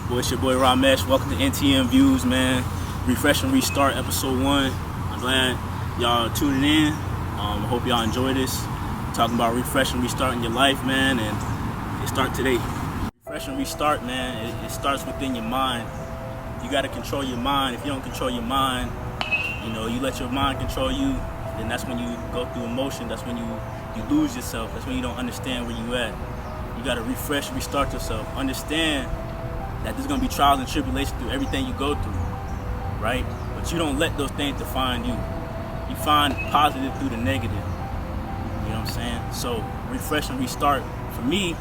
Boy, it's your boy Ramesh. Welcome to NTM Views, man. Refresh and Restart, episode 1. I'm glad y'all tuning in. I hope y'all enjoy this. Talking about refresh and restarting your life, man, and it starts today. Refresh and restart, man, it starts within your mind. You got to control your mind. If you don't control your mind, you let your mind control you, then that's when you go through emotion. That's when you lose yourself. That's when you don't understand where you at. You got to refresh, restart yourself. Understand that there's going to be trials and tribulations through everything you go through, right? But you don't let those things define you. You find positive through the negative. You know what I'm saying? So refresh and restart for me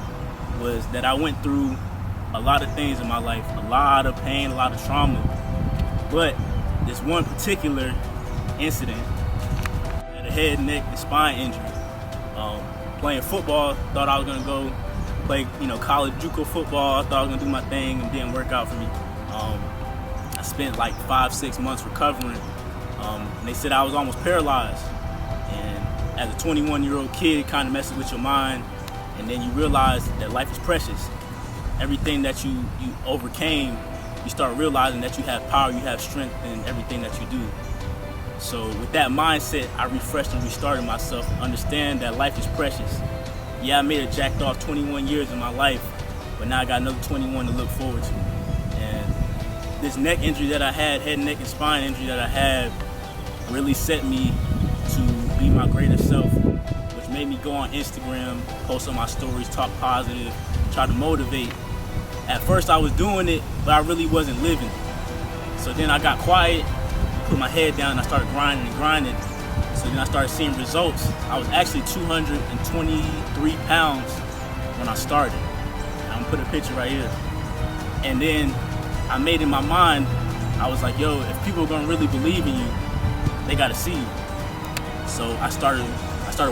was that I went through a lot of things in my life, a lot of pain, a lot of trauma. But this one particular incident, I had a head, neck, and spine injury. Playing football, thought I was gonna go play, college JUCO football. I thought I was gonna do my thing, and it didn't work out for me. I spent like 5-6 months recovering. And they said I was almost paralyzed. And as a 21-year-old kid, it kind of messes with your mind, and then you realize that life is precious. Everything that you overcame, you start realizing that you have power, you have strength in everything that you do. So with that mindset, I refreshed and restarted myself and understand that life is precious. Yeah, I made a jacked off 21 years in my life, but now I got another 21 to look forward to. And this neck injury that I had, head, neck, and spine injury that I had, really set me to be my greater self, which made me go on Instagram, post on my stories, talk positive, try to motivate. At first I was doing it, but I really wasn't living. So then I got quiet, put my head down, and I started grinding. So then I started seeing results. I was actually 223 pounds when I started. I'm gonna put a picture right here. And then I made in my mind, I was like, yo, if people are gonna really believe in you, they gotta see you. So I started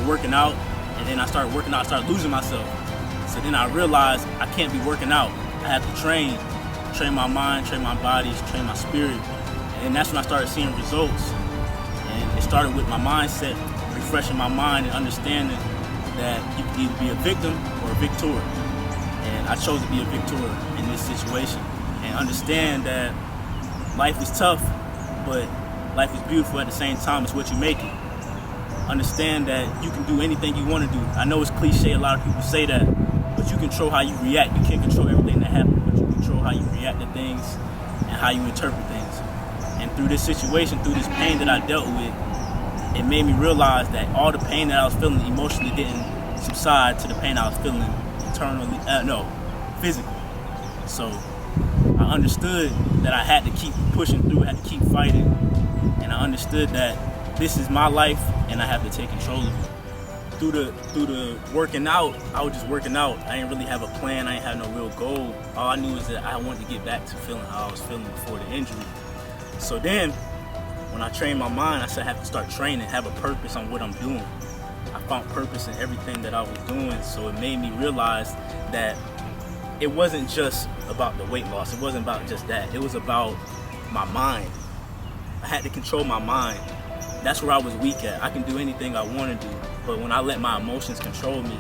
working out, and then I started losing myself. So then I realized I can't be working out. I have to train my mind, train my body, train my spirit. And that's when I started seeing results. And it started with my mindset, refreshing my mind and understanding that you can either be a victim or a victor. And I chose to be a victor in this situation and understand that life is tough, but life is beautiful at the same time. It's what you make it. Understand that you can do anything you want to do. I know it's cliche, a lot of people say that, but you control how you react. You can't control everything that happens, but you control how you react to things and how you interpret things. And through this situation, through this pain that I dealt with, it made me realize that all the pain that I was feeling emotionally didn't subside to the pain I was feeling physically. So I understood that I had to keep pushing through, had to keep fighting, and I understood that this is my life and I have to take control of it. Through the working out, I was just working out. I didn't really have a plan, I didn't have no real goal. All I knew is that I wanted to get back to feeling how I was feeling before the injury. So then, when I trained my mind, I said I have to start training, have a purpose on what I'm doing. I found purpose in everything that I was doing, so it made me realize that it wasn't just about the weight loss. It wasn't about just that. It was about my mind. I had to control my mind. That's where I was weak at. I can do anything I want to do, but when I let my emotions control me,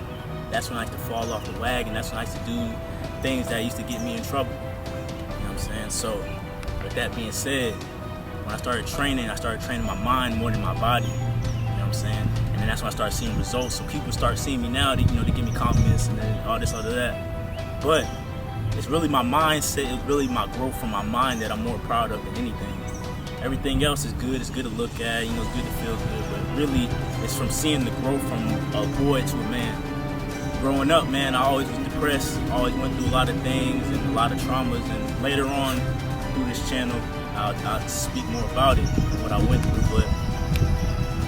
that's when I used to fall off the wagon. That's when I used to do things that used to get me in trouble. You know what I'm saying? So, with that being said, when I started training my mind more than my body. You know what I'm saying? And then that's when I started seeing results. So people start seeing me now, they give me confidence and then all this, all that. But it's really my mindset, it's really my growth from my mind that I'm more proud of than anything. Everything else is good, it's good to look at, it's good to feel good, but really it's from seeing the growth from a boy to a man. Growing up, man, I always was depressed, always went through a lot of things and a lot of traumas, and later on through this channel, I'll speak more about it and what I went through, but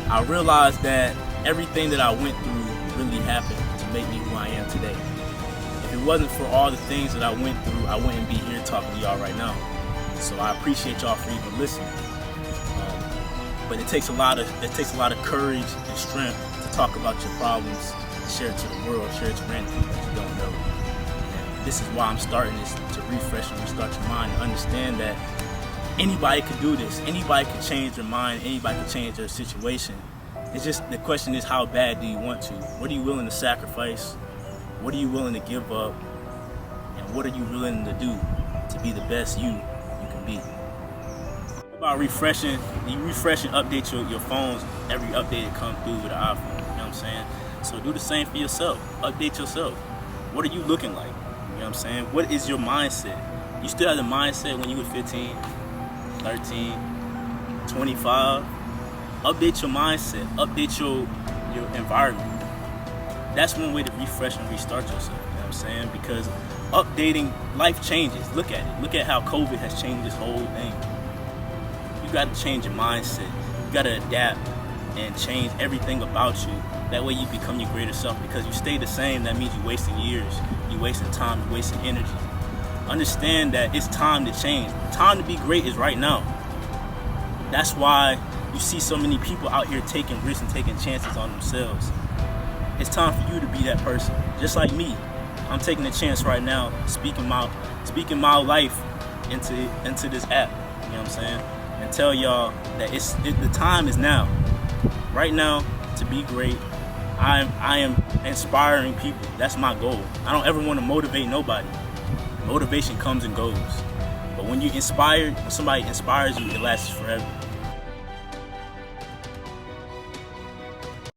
I realized that everything that I went through really happened to make me who I am today. If it wasn't for all the things that I went through, I wouldn't be here talking to y'all right now. So I appreciate y'all for even listening. But it takes a lot of courage and strength to talk about your problems, share it to the world, share it to random people that you don't know. And this is why I'm starting this, to refresh and restart your mind and understand that anybody could do this. Anybody could change their mind. Anybody could change their situation. It's just, the question is, how bad do you want to? What are you willing to sacrifice? What are you willing to give up? And what are you willing to do? to be the best you can be. About refreshing, you refresh and update your phones every update that comes through with an iPhone. You know what I'm saying? So do the same for yourself. Update yourself. What are you looking like? You know what I'm saying? What is your mindset? You still have the mindset when you were 15, 13, 25. Update your mindset. Update your environment. That's one way to refresh and restart yourself. You know what I'm saying? Because updating, life changes. Look at it. Look at how COVID has changed this whole thing. You got to change your mindset. You got to adapt and change everything about you. That way you become your greater self. Because you stay the same, that means you're wasting years. You're wasting time. You're wasting energy. Understand that it's time to change. Time to be great is right now. That's why you see so many people out here taking risks and taking chances on themselves. It's time for you to be that person. Just like me. I'm taking a chance right now, speaking my life into this app. You know what I'm saying? And tell y'all that the time is now. Right now to be great. I am inspiring people. That's my goal. I don't ever want to motivate nobody. Motivation comes and goes. But when you're inspired, when somebody inspires you, it lasts forever.